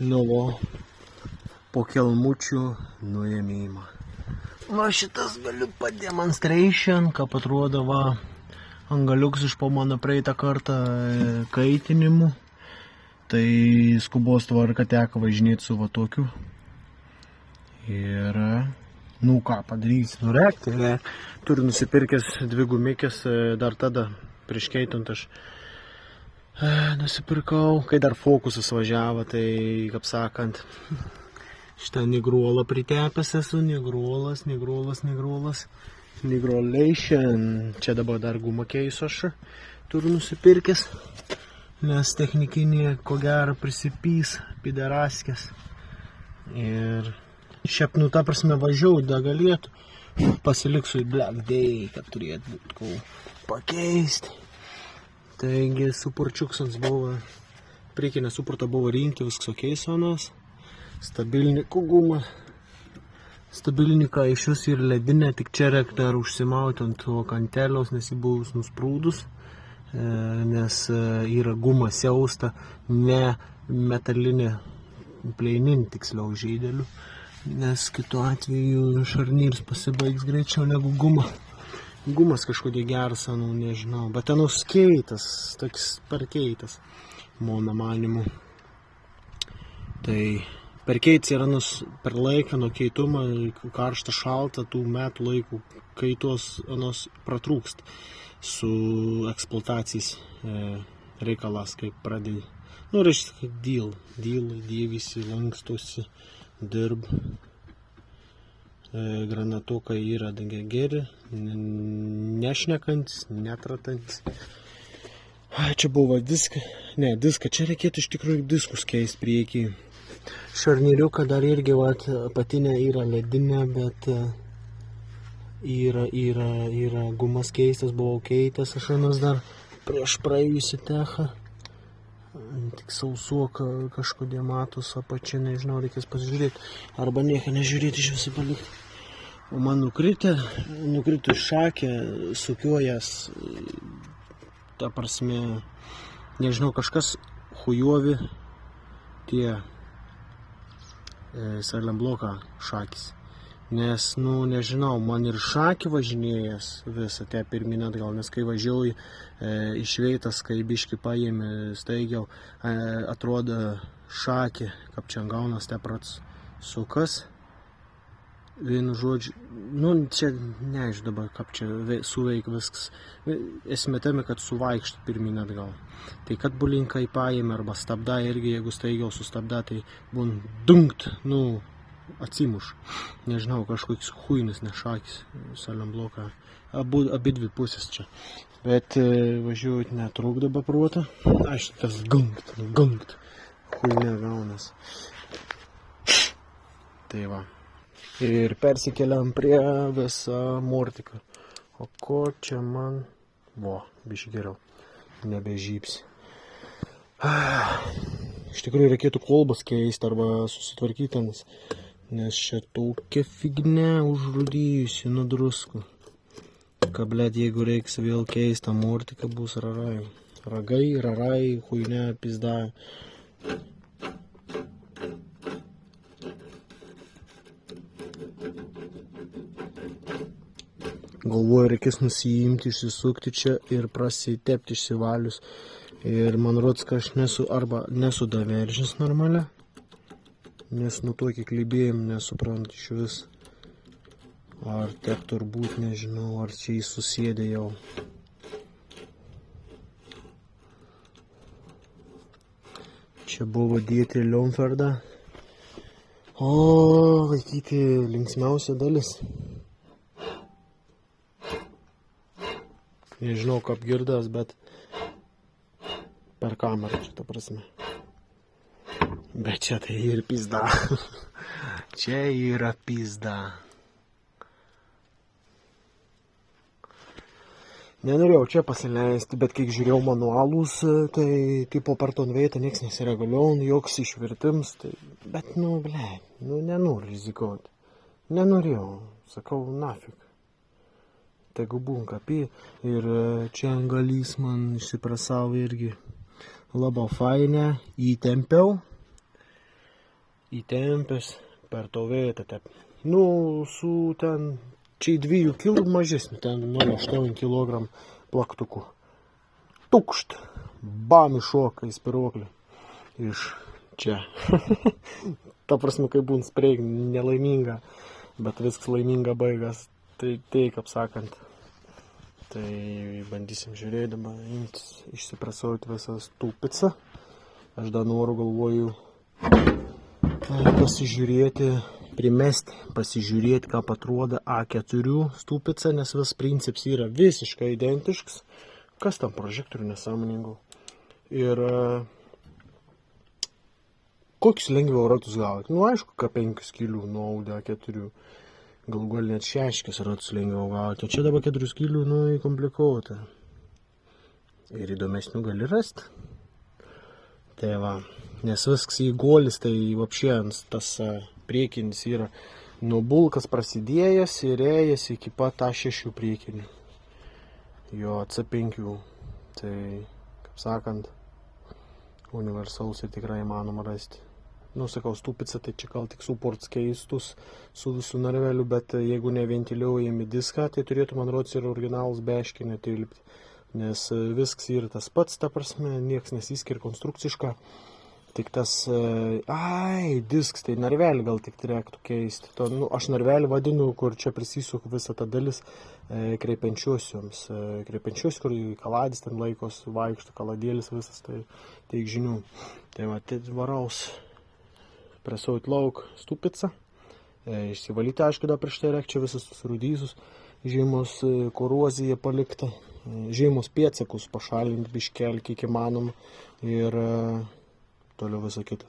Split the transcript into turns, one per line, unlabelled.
Nu, po kelmučių nuėmimą. Va šitas galiu pademonstration, kaip atrodo va angaliuks iš po mano praeitą kartą kaitinimu. Tai skubos tvarka teko važinėti su va tokiu. Ir, nu ką padarysi, nurekti. Turiu nusipirkęs 2 gumikės, dar tada prieš keitant aš nusipirkau, kai dar fokusas važiavo, tai kaip sakant, šitą nigruolą pritepęs esu, nigruolas, nigrolation. Čia dabar dar gumą keisiu aš turiu nusipirkęs, nes technikinė ko gero prisipys, pideraskės. Ir šiaip, nu, ta prasme važiau, da galėtų, pasiliksiu į Black Day, kad turėtų būti kol pakeisti. Taigi supurčiuksans buvo, priekinė suporta buvo rinkti, viskas ok sonas. Stabiliniku gumą. Stabiliniką iš jūs ir ledinė, tik čia reikia dar užsimauti ant to kantelios, nes jį buvus nusprūdus. Nes yra guma siausta, ne metalinė, pleinin tiksliau žaidelių. Nes kitu atveju šarnyrs pasibaigs greičiau negu guma. Gumas kažkodėl geras, nu nežinau, bet ten skeitas, toks perkeitas, mano manimu. Tai perkeitas yra per laiką nuo keitumą, karštą šaltą, tų metų laikų kaitos pratrūkst su eksploatacijais reikalas, kaip pradėjai. Nu, reiškia, dėl visi lankstosi, dirb. Granatukai yra geri, nešnekantis, netratantis. Čia buvo diską, čia reikėtų iš tikrųjų diskus keisti priekį. Šarnyriuką dar irgi apatinė yra ledinė, bet yra gumas keistas, buvau keitęs aš anas dar prieš praėjusį techą. Tik sausuoka kažkodėl matos apačia, nežinau, reikės pasižiūrėti. Arba nieką nežiūrėti, iš visų palikti. O man nukrito šakė, sukiojas, ta prasme, nežinau, kažkas hujovi tie Silent-bloką šakis. Nes, nu, nežinau, man ir šakį važinėjęs visą te pirmin atgal, nes kai važiuoju iš Veitas, kai biškį paėmė, staigiau, atrodo šakį, kaip čia gaunas te prats sukas. Vienu žodžiu, nu, čia neaišku dabar, kaip čia suveik viskas. Esmė tame, kad suvaikštų pirmin atgal. Tai kad bulinkai paėmė arba stabda irgi, jeigu staigiau sustabda, tai būn dunkt, nu, atsimuš. Nežinau, kažkoks huinis nešakis, Silent-bloką. Abidvi pusės čia. Bet važiuojant netrukdo be protą. Aš tas gungt. Huinė gaunas. Tai va. Ir persikeliam prie visą mortiką. O ko čia man? Vo, biškai geriau. Nebežypsi. Iš tikrųjų reikėtų kolbas keisti arba susitvarkyti, nes čia tokia fignia užrūdyjusi nuo druskų. Ką, blėt, jeigu reiks vėl keisti, mortika bus rarai. Rarai, huinė, pizda. Galvoju, reikės nusiimti, išsisukti čia ir prasitepti išsivalius. Ir man rods, kad aš nesu daveržęs normalia, nes nu tokį klibėjim nesuprantu iš vis. Ar tek turbūt, nežinau, ar čia jis susėdė jau. Čia buvo dėti Liomferdą. O, laikyti linksmiausia dalis. Nežinau, kaip girdas, bet per kamerą čia, ta prasme. Bet čia tai ir pizda. Čia yra pizda. Nenorėjau čia pasileisti, bet kiek žiūrėjau manualus, tai tipo per tonveitą nieks nesireguliau, joks išvirtims, tai... Bet, nu, blei, nu, nenoriu rizikuoti. Nenorėjau, sakau, nafik. Tegu bunka apie. Ir čia galys man išsiprasavo irgi labai fainę, įtempiau. įtempęs per to vietą. Nu, su ten, čia 2 kg mažesnių, ten 0,8 kg plaktuku. Tukšt, bam iššoka į spiruoklį. Iš čia. Ta prasme, kai būn spreig, nelaiminga, bet viskas laiminga baigas. Tai kaip sakant. Tai bandysim žiūrėdama, išsipresuoti visą stupicą. Aš dar noriu, galvoju, pasižiūrėti, primesti, pasižiūrėti, ką atrodo A4 stupica, nes vis princips yra visiškai identiškas. Kas tam prožektorių nesąmoningų? Ir kokius lengviau ratus gauti? Nu, aišku, ką 5 kg nuo Audi A4. Gal net 6 ratus lengviau gauti. O čia dabar 4 kg, nu, įkomplikuota. Ir įdomesnių gali rasti. Tai va, nes viskas įgolis, tai vapšiens tas priekinis yra nuo bulkas prasidėjęs ir ėjęs iki pat A6 priekinių. Jo C5. Tai, kaip sakant, universalus ir tikrai įmanoma rasti. Nu, sakau, stupica, tai čia gal tik suports keistus su visų narveliu, bet jeigu neventiliuojami diską, tai turėtų, man rodos, ir originalus beškį netilpti. Nes viskas yra tas pats, ta prasme, nieks nesiskiria konstrukciška. Tik tas, disks, tai narvelį gal tik reiktų keisti. Nu, aš narvelį vadinu, kur čia prisisuku visą tą dalis kreipiančiuosioms. Kreipiančiuos, kur kaladis ten laikos, vaikšto, kaladėlis visas, tai teik žinių. Tai va, tai varaus presuoti lauk stupicą. Išsivalyti, aišku, dar prieš tai reikia čia visus surūdysus. Žymos korozija palikta. Žymos pėdsakus pašalinti biškelį, kiek įmanoma. Ir toliau visą kitą.